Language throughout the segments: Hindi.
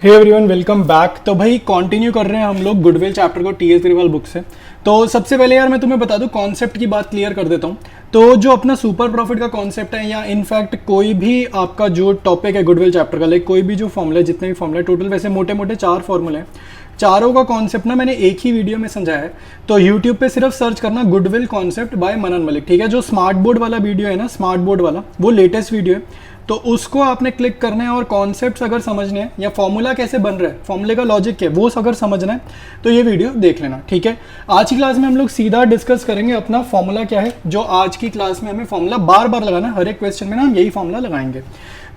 Hey everyone, welcome back. तो भाई कंटिन्यू कर रहे हैं हम लोग गुडविल चैप्टर को टी एस ग्रेवाल बुक से। तो सबसे पहले यार मैं तुम्हें बता दूं, कॉन्सेप्ट की बात क्लियर कर देता हूं। तो जो अपना सुपर प्रॉफिट का कॉन्सेप्ट है, या इनफैक्ट कोई भी आपका जो टॉपिक है गुडविल चैप्टर का, लाइक कोई भी जो फॉर्मूला है, जितने भी फॉर्मूला है, टोटल वैसे मोटे मोटे 4 फॉर्मूले हैं। चारों का कॉन्सेप्ट ना मैंने एक ही वीडियो में समझाया है। तो यूट्यूब पे सिर्फ सर्च करना गुडविल कॉन्सेप्ट बाय मनन मलिक, ठीक है। जो स्मार्ट बोर्ड वाला वीडियो है ना, स्मार्ट बोर्ड वाला, वो लेटेस्ट वीडियो है। तो उसको आपने क्लिक करना है और कॉन्सेप्ट्स अगर समझने हैं या फॉर्मूला कैसे बन रहा है, फॉर्मूले का लॉजिक क्या है, वो अगर समझना है तो ये वीडियो देख लेना, ठीक है। आज की क्लास में हम लोग सीधा डिस्कस करेंगे अपना फॉर्मूला क्या है, जो आज की क्लास में हमें फॉर्मूला बार बार लगाना है। हर एक क्वेश्चन में ना हम यही फॉर्मूला लगाएंगे।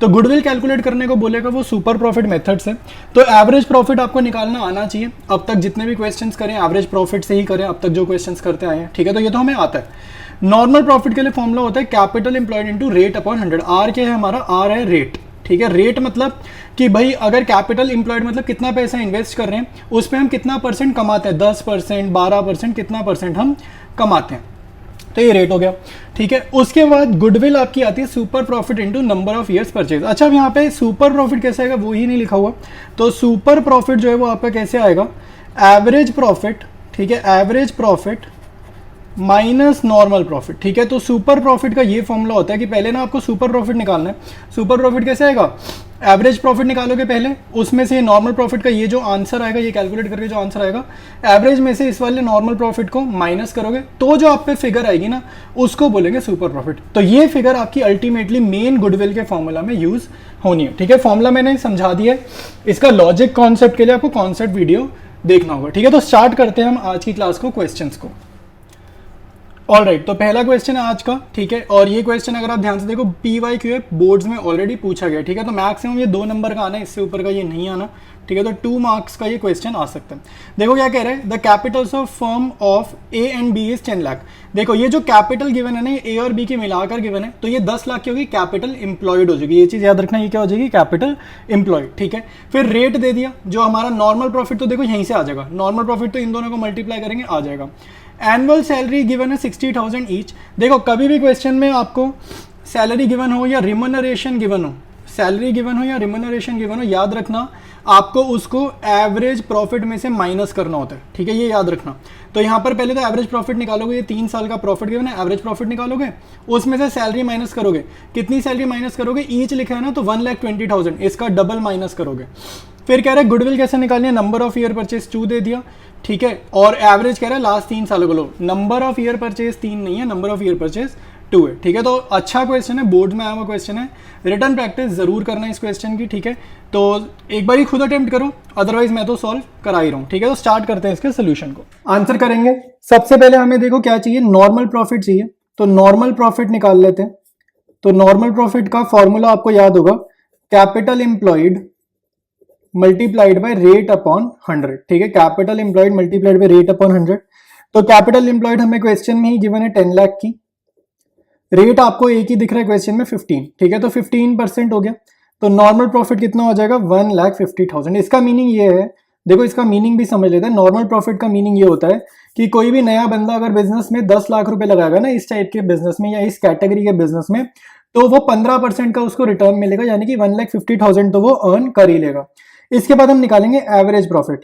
तो गुडविल कैलकुलेट करने को बोलेगा वो सुपर प्रॉफिट मेथड्स है। तो एवरेज प्रॉफिट आपको निकालना आना चाहिए। अब तक जितने भी क्वेश्चंस करें एवरेज प्रॉफिट से ही करें, अब तक जो क्वेश्चंस करते आए हैं, ठीक है। तो ये तो हमें आता है। नॉर्मल प्रॉफिट के लिए फॉर्मूला होता है capital employed into rate upon 100। R क्या है हमारा? आर है रेट, ठीक है। रेट मतलब कि भाई अगर कैपिटल एम्प्लॉयड मतलब कितना पैसा इन्वेस्ट कर रहे हैं, उस पर हम कितना परसेंट कमाते हैं, 10%, 12%, कितना परसेंट हम कमाते हैं, तो ये रेट हो गया, ठीक है। उसके बाद गुडविल आपकी आती है super profit into number of years purchase. अच्छा, अब यहाँ पे सुपर प्रॉफिट कैसे आएगा वो ही नहीं लिखा हुआ। तो सुपर प्रॉफिट जो है वो आपका कैसे आएगा? एवरेज प्रॉफिट, ठीक है, average profit minus normal profit, ठीक है। तो सुपर प्रॉफिट का ये फॉर्मूला होता है कि पहले ना आपको सुपर प्रॉफिट निकालना है। सुपर प्रॉफिट कैसे आएगा? एवरेज प्रॉफिट निकालोगे पहले, उसमें से नॉर्मल प्रॉफिट का ये जो आंसर आएगा, ये कैलकुलेट करके जो आंसर आएगा, एवरेज में से इस वाले नॉर्मल प्रॉफिट को माइनस करोगे, तो जो आप पे फिगर आएगी ना, उसको बोलेंगे सुपर प्रॉफिट। तो ये फिगर आपकी अल्टीमेटली मेन गुडविल के फॉर्मूला में यूज होनी है, ठीक है। फॉर्मूला मैंने समझा दिया है। इसका लॉजिक कॉन्सेप्ट के लिए आपको कॉन्सेप्ट वीडियो देखना होगा, ठीक है। तो स्टार्ट करते हैं हम आज की क्लास को, क्वेश्चन को। ऑल राइट, तो पहला क्वेश्चन है आज का, ठीक है। और ये क्वेश्चन अगर आप ध्यान से देखो, PYQ बोर्ड्स में ऑलरेडी पूछा गया, ठीक है। तो मैक्सिमम ये 2 नंबर का आना है, इससे ऊपर का ये नहीं आना, ठीक है। तो 2 मार्क्स का ये क्वेश्चन आ सकता है। देखो क्या कह रहे हैं, the Capitals of firm of A and B is 10 lakh. देखो ये जो कैपिटल गिवन है ना, ये A और B की मिलाकर गिवन है, तो ये 10 लाख की होगी, कैपिटल एम्प्लॉयड हो जाएगी। ये चीज याद रखना, ये क्या हो जाएगी? कैपिटल एम्प्लॉयड, ठीक है। फिर रेट दे दिया, जो हमारा नॉर्मल प्रॉफिट, तो देखो यहीं से आ जाएगा, नॉर्मल प्रॉफिट तो इन दोनों को मल्टीप्लाई करेंगे आ जाएगा। एनुअल सैलरी गिवन है 60,000 ईच। देखो कभी भी क्वेश्चन में आपको सैलरी गिवन हो या रिमनरेशन गिवन हो, सैलरी गिवन हो या रिमनरेशन गिवन हो, याद रखना आपको उसको एवरेज प्रॉफिट में से माइनस करना होता है, ठीक है। ये याद रखना। तो यहाँ पर पहले तो एवरेज प्रॉफिट निकालोगे, ये 3 साल का प्रॉफिट गिवन है, एवरेज प्रॉफिट निकालोगे, उसमें से सैलरी माइनस करोगे। कितनी सैलरी माइनस करोगे? ईच लिखा है ना, तो 1,20,000, इसका डबल माइनस करोगे। फिर कह रहा है गुडविल कैसे निकालनी है, नंबर ऑफ ईयर परचेज 2 दे दिया, ठीक है। और एवरेज कह रहा है लास्ट 3 सालों को लो। नंबर ऑफ ईयर परचेज 3 नहीं है, नंबर ऑफ ईयर परचेज 2 है, ठीक है। तो अच्छा क्वेश्चन है, बोर्ड में आया हुआ क्वेश्चन है। रिटर्न प्रैक्टिस जरूर करना इस क्वेश्चन की, ठीक है। तो एक बार ही खुद अटेम्प्ट करो, अदरवाइज मैं तो सॉल्व करा ही रहा हूँ, ठीक है। तो स्टार्ट करते हैं इसके सोल्यूशन को, आंसर करेंगे। सबसे पहले हमें देखो क्या चाहिए, नॉर्मल प्रॉफिट चाहिए। तो नॉर्मल प्रॉफिट निकाल लेते हैं। तो नॉर्मल प्रॉफिट का फॉर्मूला आपको याद होगा, capital employed multiplied by rate upon 100, ठीक है। Capital employed multiplied by rate upon 100। तो कैपिटल एम्प्लॉयड हमें क्वेश्चन में ही गिवन है 10 लाख की, रेट आपको एक ही दिख रहा है क्वेश्चन में 15, ठीक है। तो 15% हो गया। तो नॉर्मल प्रॉफिट कितना हो जाएगा? 1,50,000। इसका मीनिंग ये है, देखो इसका मीनिंग भी समझ लेते हैं। नॉर्मल प्रॉफिट का मीनिंग ये होता है कि कोई भी नया बंदा अगर बिजनेस में 10 लाख रुपए लगाएगा ना, इस टाइप के बिजनेस में या इस कैटेगरी के बिजनेस में, तो वो 15% का उसको रिटर्न मिलेगा, यानी कि 1,50,000 तो वो अर्न कर ही लेगा। इसके बाद हम निकालेंगे एवरेज प्रॉफिट।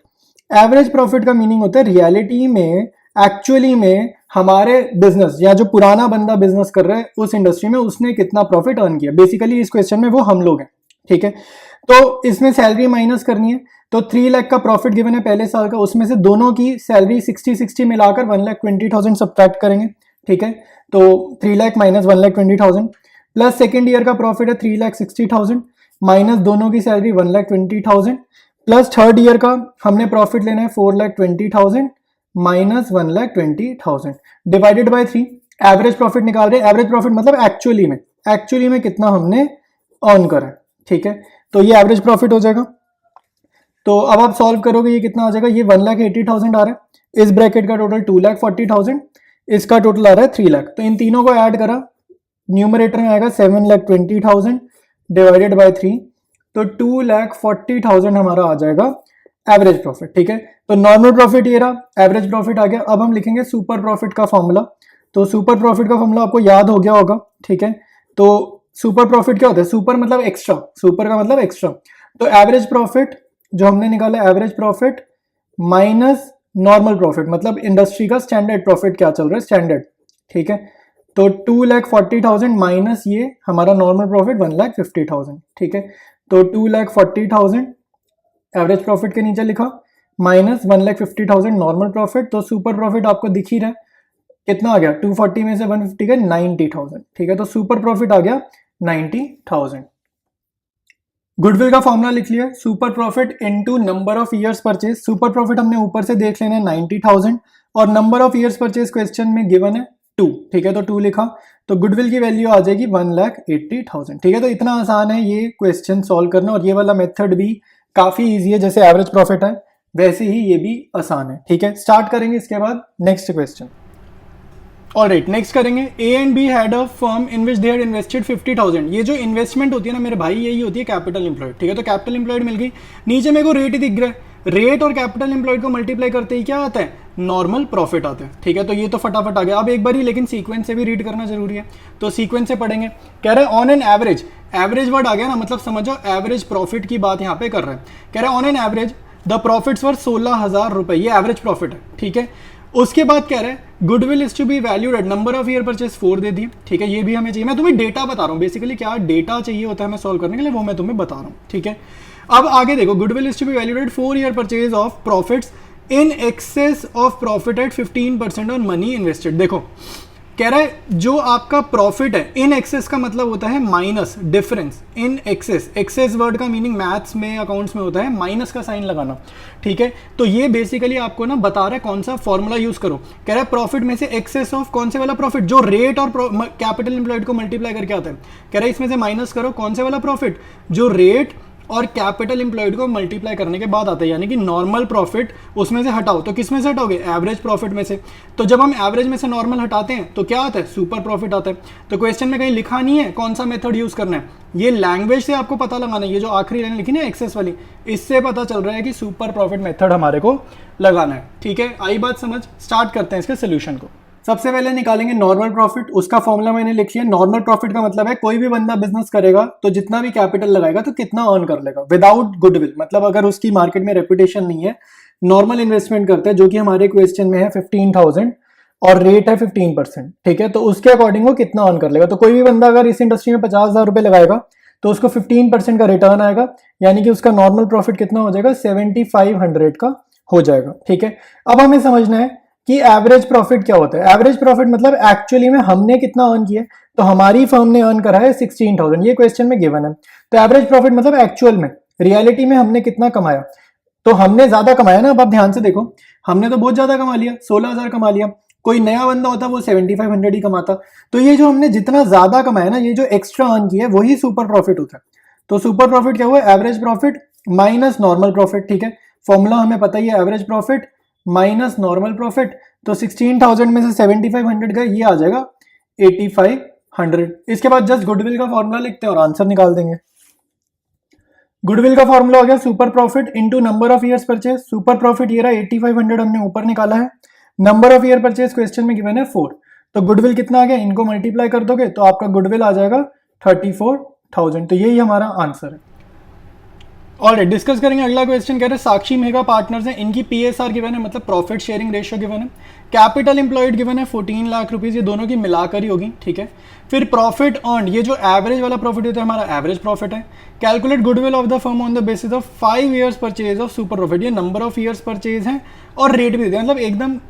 एवरेज प्रॉफिट का मीनिंग होता है रियलिटी में, एक्चुअली में हमारे बिजनेस या जो पुराना बंदा बिजनेस कर रहा है उस इंडस्ट्री में, उसने कितना प्रॉफिट अर्न किया। बेसिकली इस क्वेश्चन में वो हम लोग हैं, ठीक है। तो इसमें सैलरी माइनस करनी है। तो 3 लाख का प्रॉफिट गिवन है पहले साल का, उसमें से दोनों की सैलरी 60-60 मिलाकर 1,20,000 सब्ट्रैक्ट करेंगे, ठीक है। तो 3 lakh minus 1,20,000 plus second year का प्रॉफिट है 3,60,000 माइनस दोनों की सैलरी 1,20,000 प्लस थर्ड ईयर का हमने प्रॉफिट लेना है 4,20,000 minus 1,20,000 divided by 3। Average profit निकाल रहे हैं। एवरेज प्रॉफिट मतलब एक्चुअली में कितना हमने अर्न करा, ठीक है। तो ये एवरेज प्रॉफिट हो जाएगा। तो अब आप सॉल्व करोगे, ये कितना आ जाएगा? ये 1,80,000 आ रहा है। इस ब्रैकेट का टोटल 2,40,000, इसका टोटल आ रहा है 3 लाख। तो इन तीनों को ऐड करा, न्यूमरेटर में आएगा 7,20,000 डिवाइडेड बाय 3, तो 2,40,000 हमारा आ जाएगा एवरेज प्रॉफिट, ठीक है। तो नॉर्मल प्रॉफिट ये रहा, एवरेज प्रॉफिट आ गया। अब हम लिखेंगे सुपर प्रॉफिट का फॉर्मूला। तो सुपर प्रॉफिट का फॉर्मूला आपको याद हो गया होगा, ठीक है। तो सुपर प्रॉफिट क्या होता है? सुपर मतलब एक्स्ट्रा, सुपर का मतलब एक्स्ट्रा। तो एवरेज प्रॉफिट जो हमने निकाला average profit minus normal profit, मतलब इंडस्ट्री का स्टैंडर्ड प्रॉफिट क्या चल रहा है, स्टैंडर्ड, ठीक है। तो 2,40,000 माइनस ये हमारा नॉर्मल प्रॉफिट 1,50,000, ठीक है। तो 2,40,000 एवरेज प्रॉफिट के नीचे लिखा माइनस 1,50,000 नॉर्मल प्रॉफिट। तो सुपर प्रॉफिट आपको दिख ही रहा है कितना आ गया, 240 में से 150 गए 90,000, ठीक है। तो सुपर प्रॉफिट आ गया 90,000। गुडविल का फॉर्मूला लिख लिया, super profit into number of years purchase. Super profit हमने ऊपर से देख लेना है 90,000 और number of years purchase question में गिवन है 2, ठीक है। तो 2 लिखा, तो गुडविल की वैल्यू आ जाएगी 1,80,000, ठीक है। तो इतना आसान है ये क्वेश्चन सॉल्व करना, और ये वाला मेथड भी काफी इजी है, जैसे एवरेज प्रॉफिट है वैसे ही ये भी आसान है, ठीक है। स्टार्ट करेंगे इसके बाद नेक्स्ट क्वेश्चन। ऑलराइट, नेक्स्ट करेंगे A and be had a firm in which they had invested 50,000। ये जो इन्वेस्टमेंट होती है ना मेरे भाई, यही होती है कैपिटल एम्प्लॉयड, ठीक है। तो कैपिटल एम्प्लॉयड मिल गई, नीचे मेरे को रेट ही दिख रहा है, रेट और कैपिटल एम्प्लॉयड को मल्टीप्लाई करते ही क्या आता है, नॉर्मल प्रॉफिट आता है, ठीक है। तो ये तो फटाफट आ गया। अब एक बार ही लेकिन सीक्वेंस से भी रीड करना जरूरी है, तो सीक्वेंस से पढ़ेंगे। कह रहे हैं on an average, average word आ गया ना, मतलब समझो एवरेज प्रॉफिट की बात यहाँ पे कर रहे हैं। कह रहे हैं on an average the profits were 16,000 रुपए, ये एवरेज प्रॉफिट है, ठीक है। उसके बाद कह रहे हैं goodwill is to be valued at number of year purchase 4 दे दिए, ठीक है। ये भी हमें चाहिए, मैं तुम्हें डेटा बता रहा हूँ बेसिकली, क्या डेटा चाहिए होता है हमें सॉल्व करने के लिए, वो मैं तुम्हें बता रहा हूँ, ठीक है। अब आगे देखो, goodwill is to be valued at 4 year purchase of profits in excess of profit at 15% on money invested. देखो कह रहा है जो आपका प्रॉफिट है, इन एक्सेस का मतलब होता है minus, difference, in excess, excess word का मीनिंग मैथ्स में अकाउंट्स में होता है माइनस का साइन लगाना, ठीक है। तो ये बेसिकली आपको ना बता रहा है कौन सा फॉर्मूला यूज करो। कह रहा है प्रॉफिट में से एक्सेस ऑफ कौन से वाला प्रॉफिट, जो रेट और कैपिटल एम्प्लॉयड को मल्टीप्लाई करके आता है। कह रहा है इसमें से माइनस करो कौन से वाला प्रॉफिट, जो रेट और कैपिटल एम्प्लॉयड को मल्टीप्लाई करने के बाद आता है, यानी कि नॉर्मल प्रॉफिट उसमें से हटाओ। तो किस में से हटाओगे, एवरेज प्रॉफिट में से। तो जब हम एवरेज में से नॉर्मल हटाते हैं तो क्या आता है, सुपर प्रॉफिट आता है। तो क्वेश्चन में कहीं लिखा नहीं है कौन सा मेथड यूज करना है, ये लैंग्वेज से आपको पता लगाना है। ये जो आखिरी लाइन लिखी ना एक्सेस वाली, इससे पता चल रहा है कि सुपर प्रॉफिट मेथड हमारे को लगाना है, ठीक है। आई बात समझ, स्टार्ट करते हैं इसके सोल्यूशन को। सबसे पहले निकालेंगे नॉर्मल प्रॉफिट, उसका फॉर्मूला मैंने लिख लिया। नॉर्मल प्रॉफिट का मतलब है कोई भी बंदा बिजनेस करेगा तो जितना भी कैपिटल लगाएगा तो कितना अर्न कर लेगा विदाउट गुडविल, मतलब अगर उसकी मार्केट में रेपुटेशन नहीं है, नॉर्मल इन्वेस्टमेंट करता है, जो कि हमारे क्वेश्चन में है 15,000 और रेट है 15%, ठीक है। तो उसके अकॉर्डिंग वो कितना अर्न कर लेगा। तो कोई भी बंदा अगर इस इंडस्ट्री में 50,000 रुपए लगाएगा तो उसको 15% का रिटर्न आएगा, यानी कि उसका नॉर्मल प्रॉफिट कितना हो जाएगा, 7,500 का हो जाएगा, ठीक है। अब हमें समझना है कि एवरेज प्रॉफिट क्या होता है। एवरेज प्रॉफिट मतलब एक्चुअली में हमने कितना अर्न किया, तो हमारी फर्म ने अर्न करा है 16,000, ये क्वेश्चन में गिवन है। तो एवरेज प्रॉफिट मतलब एक्चुअल में, रियलिटी में हमने कितना कमाया, तो हमने ज्यादा कमाया ना। अब आप ध्यान से देखो, हमने तो बहुत ज्यादा कमा लिया, 16,000 कमा लिया। कोई नया बंदा होता वो 7,500 ही कमाता। तो ये जो हमने जितना ज्यादा कमाया ना, ये जो एक्स्ट्रा अर्न किया है वही सुपर प्रॉफिट होता है। तो सुपर प्रॉफिट क्या हुआ, average profit minus normal profit, ठीक है। फॉर्मूला हमें पता ही है, average profit minus normal profit. तो 16,000 में से 7,500 का ये आ जाएगा 8,500। इसके बाद जस्ट गुडविल का फॉर्मूला लिखते हैं और आंसर निकाल देंगे। गुडविल का फॉर्मूला हो गया super profit into number of years purchase. Super profit ये रहा 8,500 हमने ऊपर निकाला है, number of year purchase question में गिवन है 4। तो गुडविल कितना आ गया, इनको मल्टीप्लाई कर दोगे तो आपका गुडविल आ जाएगा 34,000। तो यही हमारा आंसर है। ऑलराइट, डिस्कस करेंगे अगला क्वेश्चन। कह रहे हैं साक्षी मेगा पार्टनर्स हैं, इनकी पीएसआर गिवन है, मतलब प्रॉफिट शेयरिंग रेशियो गिवन है। कैपिटल एम्प्लॉयड गिवन है 14 लाख रुपीज, ये दोनों की मिलाकर ही होगी, ठीक है। फिर प्रॉफिट अर्न, ये जो एवरेज वाला प्रॉफिट होता है हमारा एवरेज प्रॉफिट है। Calculate goodwill of the firm on the basis of 5 years purchase of super profit, ये नंबर ऑफ ईयर्स परचेज है और रेट भी देते हैं, मतलब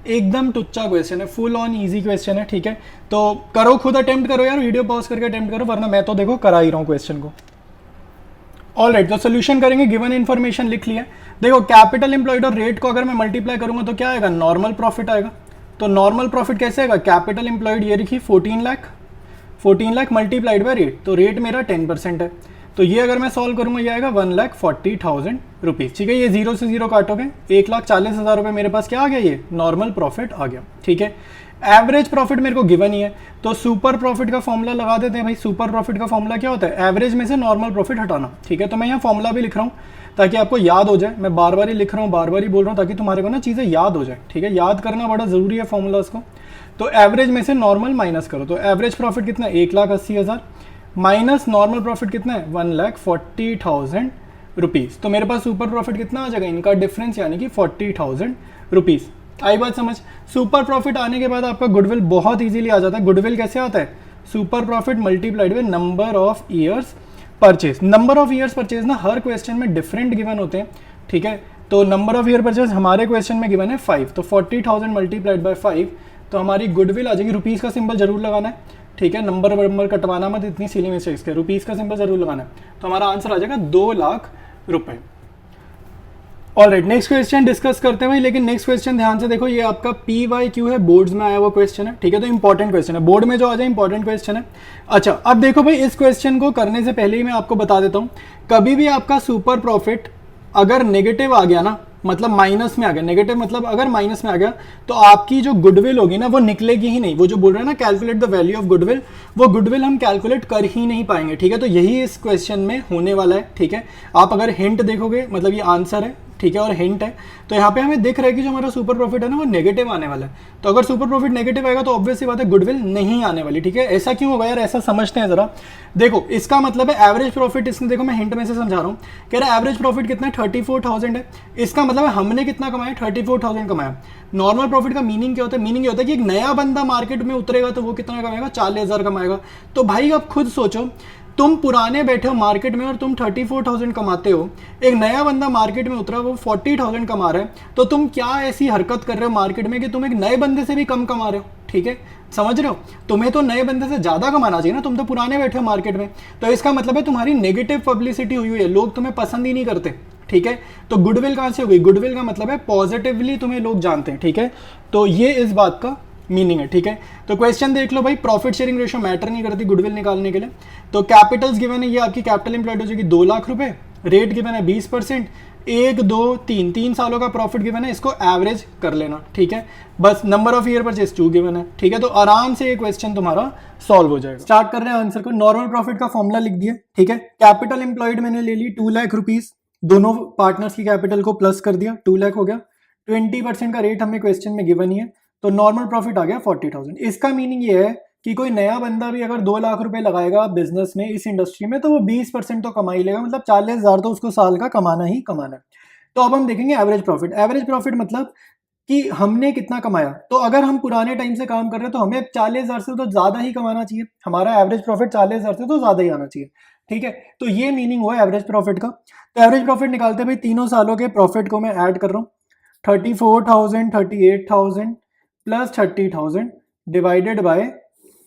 एकदम टुच्चा क्वेश्चन है, फुल ऑन ईजी क्वेश्चन है, ठीक है। तो करो, खुद अटेम्प्ट करो यार, वीडियो पॉज करके अटेम्प्ट करो, वरना मैं तो देखो करा ही रहा हूँ क्वेश्चन को। ऑलराइट, तो सोल्यूशन करेंगे, गिवन इन्फॉर्मेशन लिख लिया। देखो कैपिटल एम्प्लॉयड और रेट को अगर मैं मल्टीप्लाई करूंगा तो क्या आएगा, नॉर्मल प्रॉफिट आएगा। तो नॉर्मल प्रॉफिट कैसे आएगा, कैपिटल एम्प्लॉयड ये लिखी 14 लाख मल्टीप्लाइड बाय रेट, तो रेट मेरा 10% है। तो ये अगर मैं सॉल्व करूंगा ये आएगा 1,40,000 रुपीज, ठीक है। ये 0 से 0 काटोगे 1,40,000 रुपए मेरे पास क्या आ गया, ये नॉर्मल प्रॉफिट आ गया, ठीक है। एवरेज प्रॉफिट मेरे को गिवन ही है, तो सुपर प्रॉफिट का फॉर्मूला लगा देते हैं भाई। सुपर प्रॉफिट का फॉर्मूला क्या होता है, एवरेज में से नॉर्मल प्रॉफिट हटाना, ठीक है। तो मैं यहाँ फॉर्मूला भी लिख रहा हूँ ताकि आपको याद हो जाए, मैं बार बार ही लिख रहा हूँ, बार बार ही बोल रहा हूँ, ताकि तुम्हारे को ना चीज़ें याद हो जाए, ठीक है। याद करना बड़ा जरूरी है फॉर्मूलाज को। तो एवरेज में से नॉर्मल माइनस करो, तो एवरेज प्रॉफिट कितना है, 1,80,000 माइनस नॉर्मल प्रॉफिट कितना है, 1,40,000 रुपीज़। तो मेरे पास सुपर प्रॉफिट कितना आ जाएगा, इनका डिफरेंस यानी कि 40,000 रुपीज़। आई बात समझ। सुपर प्रॉफिट आने के बाद आपका गुडविल बहुत इजीली आ जाता है। गुडविल कैसे आता है, super profit multiplied with number of years purchase. Number of years purchase ना हर क्वेश्चन में डिफरेंट गिवन होते हैं, ठीक है। तो नंबर ऑफ ईयर परचेज हमारे क्वेश्चन में गिवन है 5, तो 40,000 मल्टीप्लाइड बाय 5, तो हमारी गुडविल आ जाएगी। रुपीज़ का सिंबल जरूर लगाना है, ठीक है, नंबर कटवाना मत, इतनी सिली मिस्टेक्स के, रुपीज़ का सिंबल जरूर लगाना है। तो हमारा आंसर आ जाएगा 2 लाख रुपए। ऑलराइट, नेक्स्ट क्वेश्चन डिस्कस करते हैं भाई। लेकिन नेक्स्ट क्वेश्चन ध्यान से देखो, ये आपका PYQ है, बोर्ड्स में आया हुआ क्वेश्चन है, ठीक है। तो इंपॉर्टेंट क्वेश्चन है, बोर्ड में जो आ जाए इंपॉर्टेंट क्वेश्चन है। अच्छा, अब देखो भाई, इस क्वेश्चन को करने से पहले ही मैं आपको बता देता हूँ, कभी भी आपका सुपर प्रॉफिट अगर नेगेटिव आ गया ना, मतलब माइनस में आ गया, नेगेटिव मतलब अगर माइनस में आ गया, तो आपकी जो गुडविल होगी ना वो निकलेगी ही नहीं। वो जो बोल रहे हैं ना calculate the value of goodwill, वो गुडविल हम कैलकुलेट कर ही नहीं पाएंगे, ठीक है। तो यही इस क्वेश्चन में होने वाला है, ठीक है। आप अगर हिंट देखोगे, मतलब ये आंसर है, ठीक है, और हिंट है, तो यहाँ पे हमें दिख रहा है कि जो हमारा सुपर प्रॉफिट है ना वो नेगेटिव आने वाला है। तो अगर सुपर प्रॉफिट नेगेटिव आएगा तो ऑब्वियस सी बात है गुडविल नहीं आने वाली, ठीक है। ऐसा क्यों होगा यार, ऐसा समझते हैं जरा। देखो, इसका मतलब है एवरेज प्रॉफिट, इसने देखो मैं हिंट में से समझा रहा हूँ, कह रहा है एवरेज प्रॉफिट कितना है, 34,000 है। इसका मतलब है हमने कितना कमाया, 34,000 कमाया। नॉर्मल प्रॉफिट का मीनिंग क्या होता है, मीनिंग ये होता है कि एक नया बंदा मार्केट में उतरेगा तो वो कितना कमाएगा, 40,000 कमाएगा। तो भाई अब खुद सोचो, तुम पुराने बैठे हो मार्केट में और तुम 34,000 कमाते हो, एक नया बंदा मार्केट में उतरा वो 40,000 कमा रहा है, तो तुम क्या ऐसी हरकत कर रहे हो मार्केट में कि तुम एक नए बंदे से भी कम कमा रहे हो, ठीक है, समझ रहे हो। तुम्हें तो नए बंदे से ज्यादा कमाना चाहिए ना, तुम तो पुराने बैठे हो मार्केट में। तो इसका मतलब है तुम्हारी नेगेटिव पब्लिसिटी हुई हुई है, लोग तुम्हें पसंद ही नहीं करते, ठीक है। तो गुडविल कहां से हो गई, गुडविल का मतलब है पॉजिटिवली तुम्हें लोग जानते हैं, ठीक है। तो ये इस बात का मीनिंग है, ठीक है। तो क्वेश्चन देख लो भाई, प्रॉफिट शेयरिंग रेशियो मैटर नहीं करती गुडविल निकालने के लिए। तो कैपिटल्स गिवन है, ये आपकी कैपिटल एम्प्लॉयड हो जाएगी 2 लाख रुपए, रेट गिवन है 20%, 1 2 3 सालों का प्रॉफिट गिवन है, इसको एवरेज कर लेना, ठीक है। बस number of year purchase 2 given है, ठीक है। तो आराम से ये क्वेश्चन तुम्हारा सॉल्व हो जाएगा। स्टार्ट कर रहे हैं आंसर को। नॉर्मल प्रॉफिट का फॉर्मूला लिख दिया, ठीक है। कैपिटल एम्प्लॉयड मैंने ले ली 2 लाख रुपीज, दोनों पार्टनर्स की कैपिटल को प्लस कर दिया, 2 लाख हो गया। 20% का रेट हमें क्वेश्चन में गिवन ही है, तो नॉर्मल प्रॉफिट आ गया 40,000। इसका मीनिंग ये है कि कोई नया बंदा भी अगर 2 लाख रुपए लगाएगा बिजनेस में, इस इंडस्ट्री में, तो वो 20% तो कमा ही लेगा, मतलब 40,000 तो उसको साल का कमाना ही कमाना है। तो अब हम देखेंगे एवरेज प्रॉफिट। एवरेज प्रॉफिट मतलब कि हमने कितना कमाया। तो अगर हम पुराने टाइम से काम कर रहे हैं तो हमें 40,000 से तो ज्यादा ही कमाना चाहिए, हमारा एवरेज प्रॉफिट 40,000 से तो ज्यादा ही आना चाहिए, ठीक है। तो ये मीनिंग हुआ एवरेज प्रॉफिट का। तो एवरेज प्रॉफिट निकालते भाई, तीनों सालों के प्रॉफिट को मैं ऐड कर रहा हूँ, 34,000, 38,000 प्लस 30,000 डिवाइडेड बाय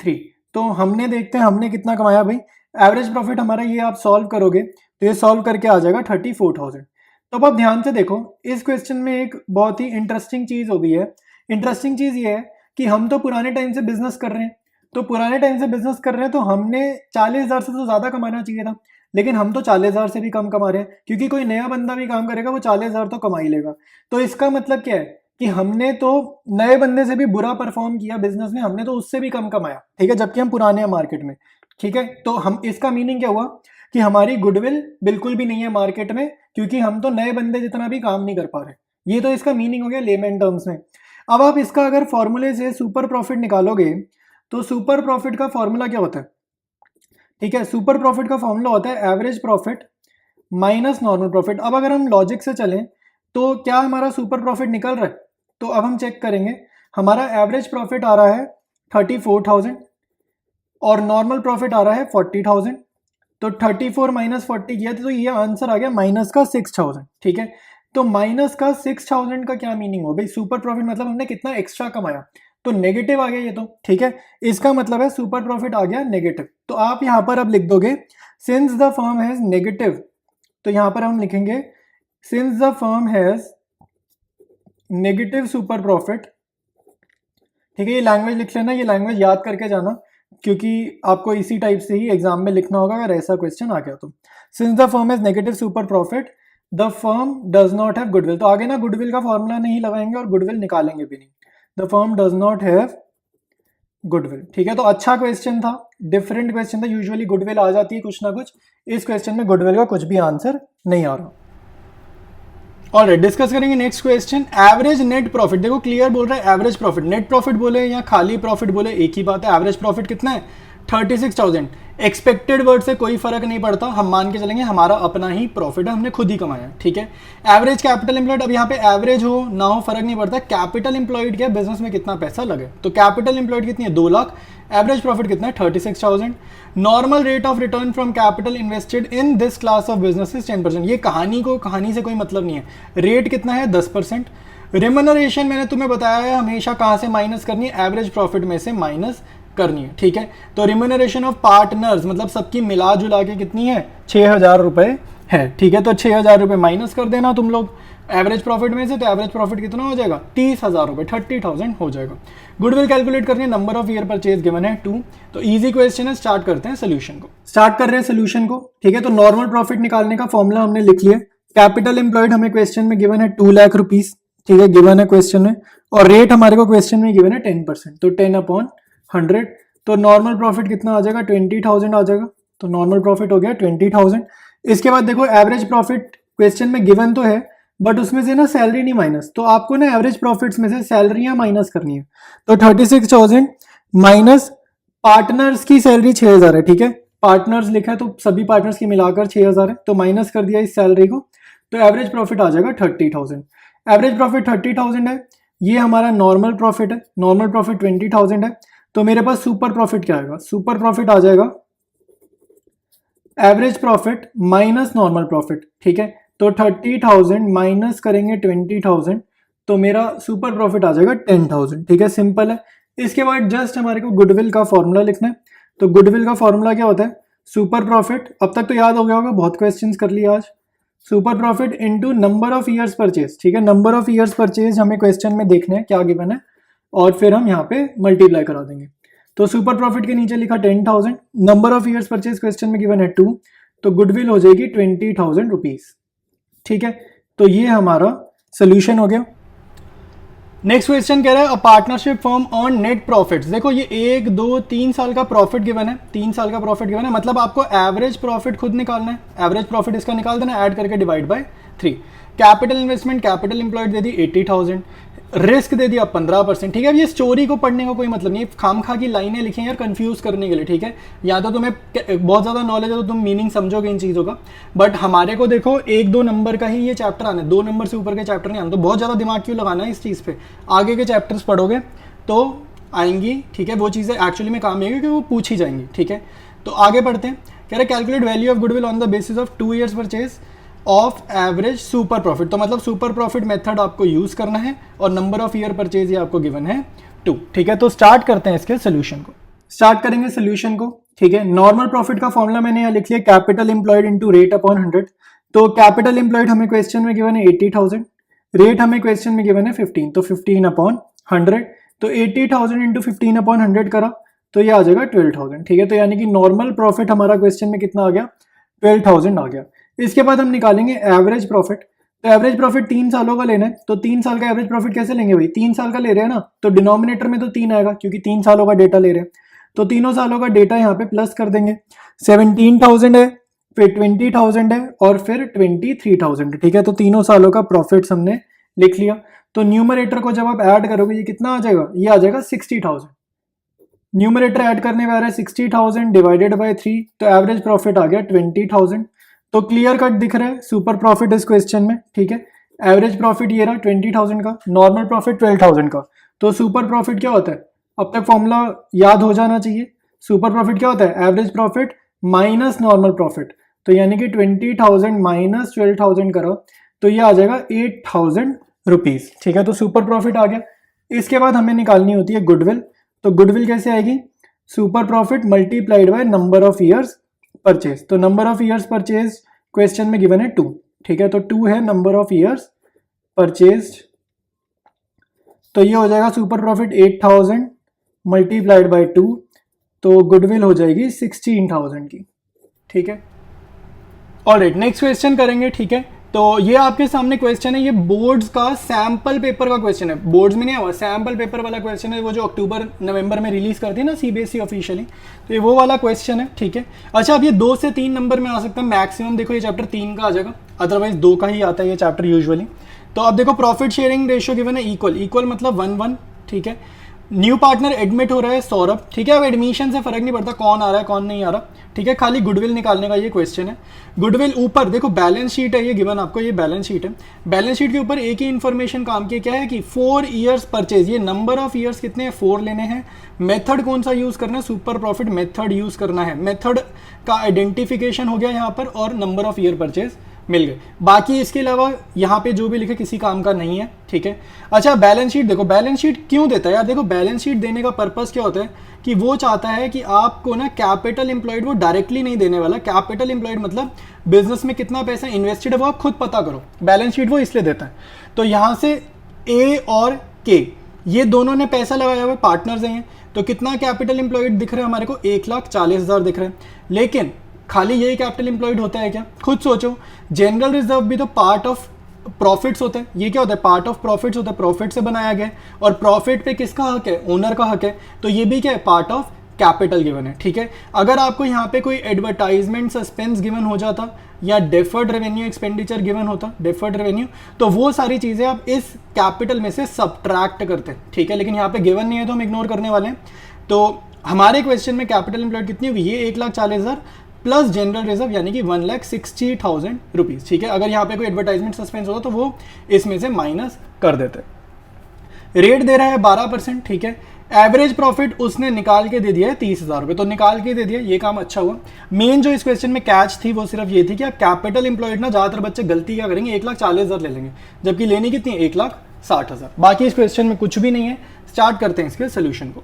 3। तो हमने देखते हैं हमने कितना कमाया भाई। एवरेज प्रॉफिट हमारा ये आप सॉल्व करोगे तो ये सॉल्व करके आ जाएगा 34,000। तो अब आप ध्यान से देखो, इस क्वेश्चन में एक बहुत ही इंटरेस्टिंग चीज हो गई है। इंटरेस्टिंग चीज ये है कि हम तो पुराने टाइम से बिजनेस कर रहे हैं, तो पुराने टाइम से बिजनेस कर रहे हैं तो हमने 40,000 से तो ज्यादा कमाना चाहिए था, लेकिन हम तो 40,000 से भी कम कमा रहे हैं, क्योंकि कोई नया बंदा भी काम करेगा वो 40,000 तो कमा ही लेगा। तो इसका मतलब क्या है कि हमने तो नए बंदे से भी बुरा परफॉर्म किया बिजनेस में, हमने तो उससे भी कम कमाया, ठीक है, जबकि हम पुराने हैं मार्केट में, ठीक है। तो हम, इसका मीनिंग क्या हुआ कि हमारी गुडविल बिल्कुल भी नहीं है मार्केट में, क्योंकि हम तो नए बंदे जितना भी काम नहीं कर पा रहे। ये तो इसका मीनिंग हो गया लेमैन टर्म्स में। अब आप इसका अगर फॉर्मूले से सुपर प्रॉफिट निकालोगे तो सुपर प्रॉफिट का फॉर्मूला क्या होता है, ठीक है। सुपर प्रॉफिट का फॉर्मूला होता है average profit minus normal profit. अब अगर हम लॉजिक से चलें तो क्या हमारा सुपर प्रॉफिट निकल रहा है, तो अब हम चेक करेंगे, हमारा एवरेज प्रॉफिट आ रहा है 34,000 और नॉर्मल प्रॉफिट आ रहा है 40,000। तो 34 माइनस 40 किया तो ये आंसर आ गया माइनस का 6,000, ठीक है। तो माइनस का 6,000 का क्या मीनिंग हो भाई, सुपर प्रॉफिट मतलब हमने कितना एक्स्ट्रा कमाया, तो नेगेटिव आ गया ये तो, ठीक है। इसका मतलब है सुपर प्रॉफिट आ गया नेगेटिव। तो आप यहां पर अब लिख दोगे since the firm has negative, तो यहां पर हम लिखेंगे since the firm has negative super profit, ठीक है। ये लैंग्वेज लिख लेना, ये लैंग्वेज याद करके जाना, क्योंकि आपको इसी टाइप से ही एग्जाम में लिखना होगा अगर ऐसा क्वेश्चन आ गया तो। Since the firm has negative super profit the firm does not have goodwill. तो आगे ना गुडविल का फॉर्मूला नहीं लगाएंगे और गुडविल निकालेंगे भी नहीं, the firm does not have goodwill, ठीक है। तो अच्छा क्वेश्चन था, डिफरेंट क्वेश्चन था, यूजुअली गुडविल आ जाती है कुछ ना कुछ, इस क्वेश्चन में गुडविल का कुछ भी आंसर नहीं आ रहा। ऑलराइट, डिस्कस करेंगे next question, average net profit. देखो क्लियर बोल रहा है एवरेज प्रॉफिट, नेट प्रॉफिट बोले या खाली प्रॉफिट बोले एक ही बात है। एवरेज प्रॉफिट कितना है 36,000। एक्सपेक्टेड वर्ड से कोई फर्क नहीं पड़ता, हम मान के चलेंगे हमारा अपना ही प्रॉफिट है, हमने खुद ही कमाया, ठीक है। एवरेज कैपिटल एम्प्लॉयड, अब यहाँ पे एवरेज हो ना हो फर्क नहीं पड़ता, कैपिटल एम्प्लॉयड क्या बिजनेस में कितना पैसा लगे, तो कैपिटल एम्प्लॉयड कितनी है 2 लाख, एवरेज प्रॉफिट कितना है 36,000। Normal rate of return from capital invested in this class of business is 10%। ये कहानी से कोई मतलब नहीं है, रेट कितना है 10%। रेम्यूनरेशन मैंने तुम्हें बताया है हमेशा कहाँ से माइनस करनी है, एवरेज प्रॉफिट में से माइनस करनी है, ठीक है। तो रिम्यूनरेशन ऑफ पार्टनर्स मतलब सबकी मिला जुला के कितनी है 6,000 रुपये है, ठीक है। तो 6,000 रुपये माइनस कर देना तुम लोग एवरेज प्रॉफिट में से, तो एवरेज प्रॉफिट कितना हो जाएगा 30,000 रुपये, 30,000 हो जाएगा। गुडविल कैलकुलेट करनी है, number of year purchase given है 2। तो इजी क्वेश्चन है, स्टार्ट करते हैं सोल्यूशन को। स्टार्ट कर रहे हैं सोल्यूशन को, ठीक है। तो नॉर्मल प्रॉफिट निकालने का फॉर्मूला हमने लिख लिया। कैपिटल एम्प्लॉयड हमें क्वेश्चन में गिवन है 2 लाख रुपीज, ठीक है, गिवन है क्वेश्चन में, और रेट हमारे को क्वेश्चन में गिवन है 10%, तो 10/100। तो नॉर्मल प्रॉफिट कितना आ जाएगा 20,000 आ जाएगा, तो नॉर्मल प्रॉफिट हो गया 20,000। इसके बाद देखो एवरेज प्रॉफिट क्वेश्चन में गिवन तो है, बट उसमें से ना सैलरी नहीं माइनस, तो आपको ना एवरेज प्रॉफिट्स में से सैलरियां माइनस करनी है। तो 36,000 माइनस पार्टनर्स की सैलरी 6,000 है, ठीक है, पार्टनर्स लिखा है तो सभी पार्टनर्स की मिलाकर 6,000 है, तो माइनस कर दिया इस सैलरी को, तो एवरेज प्रॉफिट आ जाएगा 30,000। एवरेज प्रॉफिट 30,000 है, ये हमारा नॉर्मल प्रॉफिट है, नॉर्मल प्रॉफिट 20,000 है। तो मेरे पास सुपर प्रॉफिट क्या आएगा, सुपर प्रॉफिट आ जाएगा average profit minus normal profit, ठीक है। तो 30,000 माइनस करेंगे 20,000, तो मेरा सुपर प्रॉफिट आ जाएगा 10,000, ठीक है, सिंपल है। इसके बाद जस्ट हमारे को गुडविल का फॉर्मूला लिखना है। तो गुडविल का फॉर्मूला क्या होता है, सुपर प्रॉफिट, अब तक तो याद हो गया होगा, बहुत क्वेश्चंस कर लिए आज। Super profit into number of years purchase, ठीक है, नंबर ऑफ ईयर्स परचेज हमें क्वेश्चन में देखना है क्या गिवन है, और फिर हम यहाँ पे मल्टीप्लाई करा देंगे। तो सुपर प्रॉफिट के नीचे लिखा 10,000, number of years purchase question में गिवन है 2, तो गुडविल हो जाएगी 20,000 रुपीज, ठीक है। तो ये हमारा सोल्यूशन हो गया। नेक्स्ट क्वेश्चन कह रहा है a partnership form on net profits. देखो ये 1, 2, 3 साल का प्रॉफिट गिवन है, 3 साल का प्रॉफिट गिवन है, मतलब आपको एवरेज प्रॉफिट खुद निकालना है, एवरेज प्रॉफिट इसका निकाल देना, ऐड करके divide by 3। Capital investment capital employed they the 80,000, risk they दिया 15%, ठीक है। अब ये स्टोरी को पढ़ने का कोई मतलब नहीं है, खामखा की लाइनें लिखी हैं यार कंफ्यूज करने के लिए, ठीक है। या तो तुम्हें बहुत ज़्यादा नॉलेज है तो तुम मीनिंग समझोगे इन चीज़ों का, बट हमारे को देखो 1-2 नंबर का ही ये चैप्टर आना है, 2 नंबर से ऊपर के चैप्टर नहीं आना, तो बहुत ज़्यादा दिमाग क्यों लगाना है इस चीज़ पे, आगे के चैप्टर्स पढ़ोगे तो आएंगी, ठीक है, वो चीज़ें एक्चुअली में काम आएगी क्योंकि वो पूछी जाएंगी, ठीक है। तो आगे बढ़ते हैं, कह रहे calculate value of goodwill on the basis of 2 years purchase of average super profit. तो मतलब सुपर प्रॉफिट मेथड आपको यूज करना है, और नंबर ऑफ ईयर परचेज ये आपको गिवन है 2, ठीक है। तो स्टार्ट करते हैं इसके सोल्यूशन को, स्टार्ट करेंगे सोल्यूशन को, ठीक है। नॉर्मल प्रॉफिट का फॉर्मूला मैंने यहाँ लिख लिया, capital employed into rate upon 100। तो कैपिटल एम्प्लॉयड हमें क्वेश्चन में गिवन है 80,000, रेट हमें क्वेश्चन में गिवन है 15, तो 15/100, तो 80,000 इंटू 15/100 करा तो ये आ जाएगा 12,000, ठीक है। तो यानी कि नॉर्मल प्रॉफिट हमारा क्वेश्चन में कितना आ गया 12,000 आ गया। इसके बाद हम निकालेंगे एवरेज प्रॉफिट। तो एवरेज प्रॉफिट 3 सालों का लेना है, तो 3 साल का एवरेज प्रॉफिट कैसे लेंगे भाई, 3 साल का ले रहे हैं ना, तो डिनोमिनेटर में तो 3 आएगा क्योंकि 3 सालों का डेटा ले रहे हैं, तो तीनों सालों का डेटा यहाँ पे प्लस कर देंगे। 17,000 है, फिर 20,000 है, और फिर 23,000 है, ठीक है। तो तीनों सालों का प्रॉफिट हमने लिख लिया। तो न्यूमरेटर को जब आप ऐड करोगे ये कितना आ जाएगा, ये आ जाएगा 60,000। न्यूमरेटर ऐड करने में आ रहा है 60,000 डिवाइडेड बाय 3, तो एवरेज प्रॉफिट आ गया 20,000। तो क्लियर कट दिख रहा है सुपर प्रॉफिट इस क्वेश्चन में, ठीक है। एवरेज प्रॉफिट ये रहा 20,000 का, नॉर्मल प्रॉफिट 12,000 का। तो सुपर प्रॉफिट क्या होता है, अब तक फॉर्मूला याद हो जाना चाहिए। सुपर प्रॉफिट क्या होता है, average profit minus normal profit, तो यानी कि 20,000 माइनस 12,000 करो तो ये आ जाएगा 8,000 रुपीज, ठीक है। तो सुपर प्रॉफिट आ गया। इसके बाद हमें निकालनी होती है गुडविल। तो गुडविल कैसे आएगी, super profit multiplied by number of years purchase. तो number of years purchase question में गिवन है 2, ठीक है। तो 2 है नंबर ऑफ ईयर्स परचेज, तो ये हो जाएगा सुपर प्रॉफिट 8,000 मल्टीप्लाइड बाय 2, तो गुडविल हो जाएगी 16,000 की, ठीक है। ऑलराइट, नेक्स्ट क्वेश्चन करेंगे, ठीक है। तो ये आपके सामने क्वेश्चन है, ये बोर्ड्स का सैंपल पेपर का क्वेश्चन है, बोर्ड्स में नहीं आया, सैंपल पेपर वाला क्वेश्चन है, वो जो अक्टूबर नवंबर में रिलीज करती है ना सीबीएसई ऑफिशियली, तो ये वो वाला क्वेश्चन है, ठीक है। अच्छा, अब ये 2 से 3 नंबर में आ सकता है मैक्सिमम, देखो ये चैप्टर 3 का आ जाएगा, अदरवाइज 2 का ही आता है ये चैप्टर यूजुअली। तो अब देखो प्रॉफिट शेयरिंग रेशियो गिवन है इक्वल, इक्वल मतलब 1:1, ठीक है। न्यू पार्टनर एडमिट हो रहा है सौरभ, ठीक है। अब एडमिशन से फर्क नहीं पड़ता कौन आ रहा है कौन नहीं आ रहा, ठीक है, खाली गुडविल निकालने का ये क्वेश्चन है। गुडविल ऊपर देखो बैलेंस शीट है, ये गिवन आपको, ये बैलेंस शीट है। बैलेंस शीट के ऊपर एक ही इन्फॉर्मेशन काम की, क्या है कि 4 ईयर्स परचेज, ये नंबर ऑफ ईयर्स कितने हैं, 4 लेने हैं। मेथड कौन सा यूज करना है, सुपर प्रॉफिट मेथड यूज करना है। मेथड का आइडेंटिफिकेशन हो गया यहाँ पर, और नंबर ऑफ ईयर परचेज मिल गए। बाकी इसके अलावा यहाँ पे जो भी लिखे किसी काम का नहीं है, ठीक है। अच्छा बैलेंस शीट देखो, बैलेंस शीट क्यों देता है यार, देखो बैलेंस शीट देने का पर्पस क्या होता है कि वो चाहता है कि आपको ना कैपिटल एम्प्लॉयड वो डायरेक्टली नहीं देने वाला। कैपिटल एम्प्लॉयड मतलब बिजनेस में कितना पैसा इन्वेस्टेड है वो आप खुद पता करो, बैलेंस शीट वो इसलिए देता है। तो यहाँ से ए और के ये दोनों ने पैसा लगाया हुआ, पार्टनर्स हैं, तो कितना कैपिटल एम्प्लॉयड दिख रहा है हमारे को, 1,40,000 दिख रहा है। लेकिन खाली यही कैपिटल एम्प्लॉयड होता है क्या, खुद सोचो। जनरल रिजर्व भी तो पार्ट ऑफ प्रॉफिट्स होते हैं, ये क्या होता है, पार्ट ऑफ प्रॉफिट्स होता है, प्रॉफिट से बनाया गया है। और प्रॉफिट पे किसका हक है, ओनर का हक है, तो ये भी क्या है, पार्ट ऑफ कैपिटल गिवन है, ठीक है। अगर आपको यहाँ पे कोई एडवर्टाइजमेंट सस्पेंस गिवन हो जाता या डेफर्ड रेवेन्यू एक्सपेंडिचर गिवन होता, डेफर्ड रेवेन्यू, तो वो सारी चीजें आप इस कैपिटल में से सबट्रैक्ट करते हैं, ठीक है। लेकिन यहाँ पे गिवन नहीं है तो हम इग्नोर करने वाले हैं। तो हमारे क्वेश्चन में कैपिटल एम्प्लॉयड कितनी हुई, ये 1,40,000 प्लस जनरल रिजर्व यानी कि 1,60,000 रुपीज, ठीक है। अगर यहाँ पे कोई एडवर्टाइजमेंट सस्पेंस होता तो वो इसमें से माइनस कर देते। रेट दे रहा है 12%, ठीक है। एवरेज प्रॉफिट उसने निकाल के दे दिया है 30,000 रुपये, तो निकाल के दे दिया, ये काम अच्छा हुआ। मेन जो इस क्वेश्चन में कैच थी वो सिर्फ ये थी कि आप कैपिटल एम्प्लॉयड ना ज़्यादातर बच्चे गलती क्या करेंगे, 1,40,000 ले लेंगे, जबकि लेनी कितनी है, 1,60,000। बाकी इस क्वेश्चन में कुछ भी नहीं है। स्टार्ट करते हैं इसके सोल्यूशन को।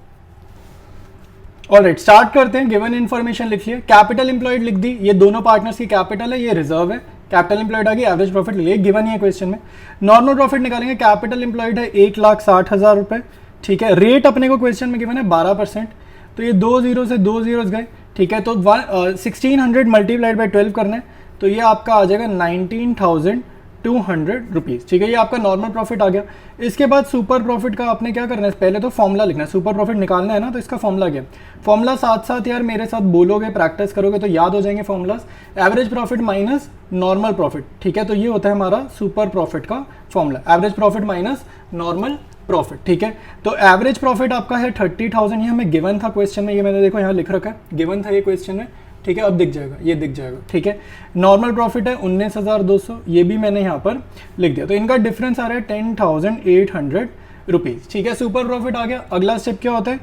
ऑलराइट, स्टार्ट करते हैं। गिवन इन्फॉर्मेशन लिख लिया, कैपिटल एम्प्लॉयड लिख दी, ये दोनों पार्टनर्स की कैपिटल है, ये रिजर्व है। कैपिटल एम्प्लॉयड आ गई, एवरेज प्रॉफिट लिए, गिवन है क्वेश्चन में। नॉर्मल प्रॉफिट निकालेंगे, कैपिटल एम्प्लॉयड है 1,60,000 रुपये, ठीक है। रेट अपने को क्वेश्चन में गिवन है 12%, तो ये 2 जीरो से 2 जीरोस गए, ठीक है। तो 1600 मल्टीप्लाइड बाई 12 करना है, तो ये आपका आ जाएगा 19,200 रुपीज़, ठीक है। ये आपका नॉर्मल प्रॉफिट आ गया। इसके बाद सुपर प्रॉफिट का आपने क्या करना है, पहले तो फॉर्मूला लिखना है, सुपर प्रॉफिट निकालना है ना, तो इसका फॉर्मूला क्या, फॉर्मूला साथ साथ यार मेरे साथ बोलोगे, प्रैक्टिस करोगे तो याद हो जाएंगे formulas. Average profit minus normal profit, ठीक है, तो ये होता है हमारा सुपर प्रॉफिट का formula, average profit minus normal profit, ठीक है। तो एवरेज प्रॉफिट आपका है 30,000, ये हमें गिवन था क्वेश्चन में, ये मैंने देखो यहाँ लिख रखा है, गिवन था ये क्वेश्चन में, ठीक है। अब दिख जाएगा, ये दिख जाएगा, ठीक है। नॉर्मल प्रॉफिट है 19,200, ये भी मैंने यहाँ पर लिख दिया। तो इनका डिफरेंस आ रहा है 10,800 रुपीज़, ठीक है। सुपर प्रॉफिट आ गया। अगला स्टेप क्या होता है,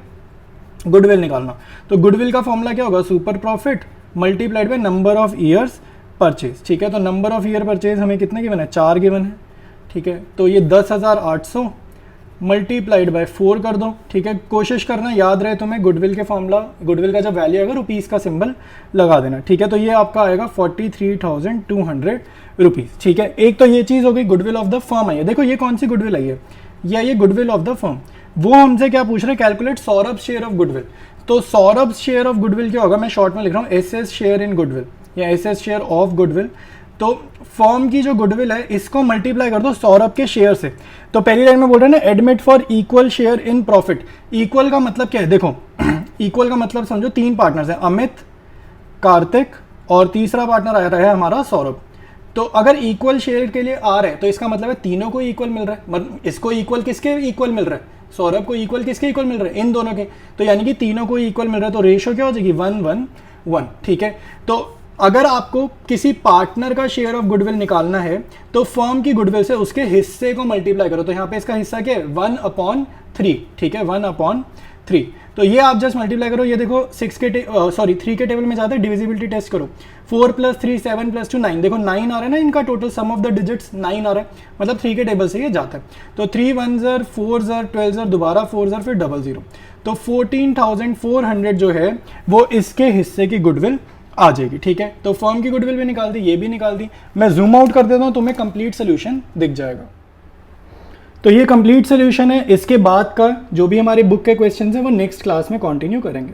गुडविल निकालना। तो गुडविल का फॉर्मूला क्या होगा, super profit multiplied by number of years purchase, ठीक है। तो नंबर ऑफ ईयर परचेज हमें कितने गिवन है, 4 गिवन है, ठीक है। तो ये 10,800 मल्टीप्लाइड बाय 4 कर दो, ठीक है। कोशिश करना याद रहे तुम्हें गुडविल के फॉर्मूला, गुडविल का जब वैल्यू आएगा रुपीज़ का सिंबल लगा देना, ठीक है। तो ये आपका आएगा 43,200 रुपीज़, ठीक है। एक तो ये चीज़ हो गई, goodwill of the firm I है। देखो ये कौन सी गुडविल आई है, ये गुडविल ऑफ द फर्म। वो हमसे क्या पूछ रहे हैं, calculate Saurabh share of goodwill. तो सौरभ शेयर ऑफ गुडविल क्या होगा, मैं शॉर्ट में लिख रहा हूँ SS शेयर इन गुडविल या SS शेयर ऑफ गुडविल। तो फर्म की जो गुडविल है इसको मल्टीप्लाई कर दो सौरभ के शेयर से। तो पहली लाइन में बोल रहे हैं ना, admit for equal share in profit. Equal का मतलब क्या है, देखो इक्वल का मतलब समझो 3 पार्टनर्स हैं, अमित, कार्तिक और तीसरा पार्टनर आ रहा है हमारा सौरभ। तो अगर इक्वल शेयर के लिए आ रहे हैं तो इसका मतलब है तीनों को इक्वल मिल रहा है। मतलब इसको इक्वल किसके इक्वल मिल रहा है, सौरभ को इक्वल किसके इक्वल मिल रहा है, इन दोनों के। तो यानी कि तीनों को इक्वल मिल रहा है, तो रेशो क्या हो जाएगी, 1:1:1, ठीक है। तो अगर आपको किसी पार्टनर का शेयर ऑफ गुडविल निकालना है तो फर्म की गुडविल से उसके हिस्से को मल्टीप्लाई करो। तो यहाँ पे इसका हिस्सा क्या है, 1/3, ठीक है, 1/3। तो ये आप जस्ट मल्टीप्लाई करो, ये देखो 3 के टेबल में जाते हैं, डिविजिबिलिटी टेस्ट करो। 4 + 3 7 + 2 9, देखो 9 आ रहा है ना, इनका total sum of the digits 9 आ रहा है, मतलब 3 के टेबल से ये जाता है। तो 3 1 ज़र 4 ज़र 12 ज़र दोबारा 4 ज़र फिर 00, तो 14,400 जो है वो इसके हिस्से की गुडविल आ जाएगी, ठीक है। तो फर्म की गुडविल भी निकाल दी, ये भी निकाल दी। मैं जूम आउट कर देता हूँ, तुम्हें कंप्लीट सोल्यूशन दिख जाएगा। तो ये कंप्लीट सोल्यूशन है। इसके बाद का जो भी हमारी बुक के क्वेश्चन है वो नेक्स्ट क्लास में कंटिन्यू करेंगे।